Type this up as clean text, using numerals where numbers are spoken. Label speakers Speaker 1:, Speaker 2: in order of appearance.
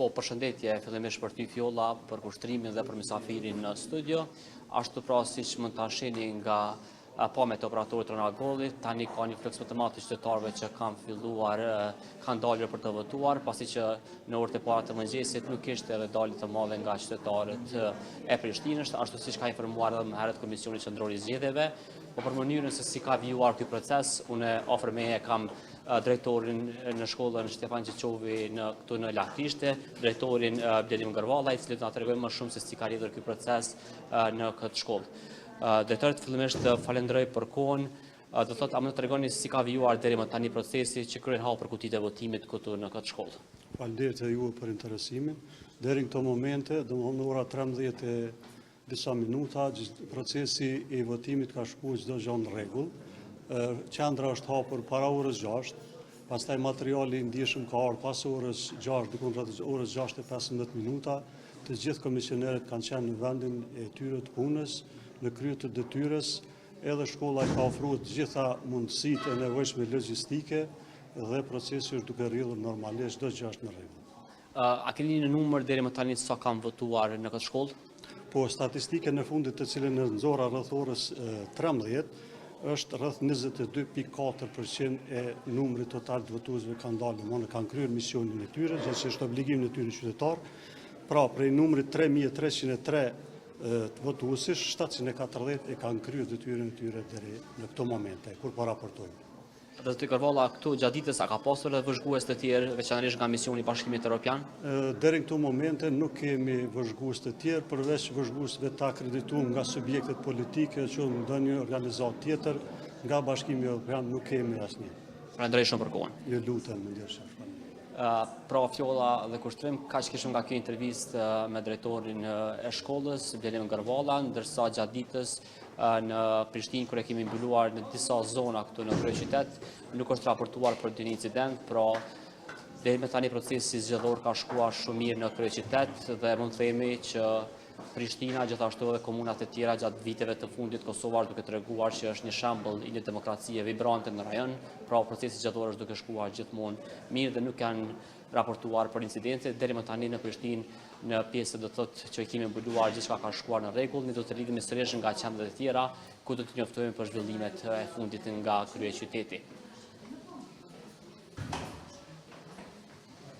Speaker 1: Po, përshëndetje, fillimisht për ty Fjolla, për kushtrimin dhe për mysafirin në studio. Ashtu pra siç mund ta shihni nga pamjet e operatorët të Ranagollit, tani ka një fluks më të madh të qytetarëve që kanë dalur për të votuar, pasi që në orët e para të mëngjesit nuk kishte edhe dalje të madhe nga qytetarët e Prishtinës, ashtu siç ka informuar edhe më herët Komisioni Qendror i Zgjedhjeve. Po për mënyrën se si ka vijuar ky proces, unë afër meje kam drejtorin në shkollën Stefan Qiqovi këtu në Lahtishte, drejtorin Bledim Gërvalla, i cili do na tregojë më shumë se si ka rritur ky proces në këtë shkollë. Drejtorit, fillimisht falenderoj për kohën. Do thotë, a më tregoni si ka vijuar deri më tani procesi që kryen hall për kutitë e votimit këtu në këtë shkollë?
Speaker 2: Faleminderit ju për interesimin. Deri në këto momente, domthonë ora 13 e disa minuta, procesi i votimit ka shkuar çdo gjë në rregull. Qendra është hapur para orës 6, pastaj materiali i ndjeshëm ka ardhur pas orës 6, diku rreth orës 6:15 minuta. Të gjithë komisionerët kanë qenë në vendin e tyre të punës, në krye të detyrës, edhe shkolla i ka ofruar të gjitha mundësitë e nevojshme logjistike dhe procesi është duke rrjedhur normalisht, çdo gjë është në rregull.
Speaker 1: A keni një numër deri më tani sa kanë votuar në këtë shkollë?
Speaker 2: Po, statistikën e fundit të cilën e nxorra rreth orës 13 është rreth 22.4% e numrit total të votuesve kanë dalë, domthonë kanë kryer misionin e tyre, që është obligimin e tyre qytetar. Pra, prej numrit 3303 të votuesish, 740 e kanë kryer detyrën e tyre deri në këto momente, kur po raportojmë.
Speaker 1: Zoti Gërvalla, këtu gjatë ditës a ka pasur edhe vëzhgues të tjerë, veçanërisht nga misioni i Bashkimit Evropian?
Speaker 2: Deri në këto momente nuk kemi vëzhgues të tjerë, përveç vëzhguesve të akredituar nga subjektet politike, që në ndonjë organizatë tjetër, nga Bashkimi Evropian nuk kemi asnjë.
Speaker 1: Falenderoj shumë për kohën.
Speaker 2: Ju lutem, më ndershëm.
Speaker 1: Pra Fjolla dhe kushtrim, kaq kishim nga kjo intervistë me drejtorin e shkollës, Bledim Gërvalla, ndërsa gjatë ditës në Prishtinë, kur e kemi mbuluar në disa zona këtu në kryeqytet, nuk është raportuar për një incident, pra deri me tani procesi zgjedhor ka shkuar shumë mirë në kryeqytet dhe mund të themi që Prishtina, gjithashtu edhe komunat e tjera gjatë viteve të fundit, Kosova është duke treguar që është një shembull i një demokracie vibrante në rajon, pra procesi zgjedhor është duke shkuar gjithmonë mirë dhe nuk kanë raportuar për incidente. Deri më tani në Prishtinë, në pjesë do thotë që kemi mbuluar, gjithçka ka shkuar në rregull. Ne do të rritemi sërish nga qendrat e tjera, ku do të njoftojmë për zhvillimet e fundit nga kryeqyteti.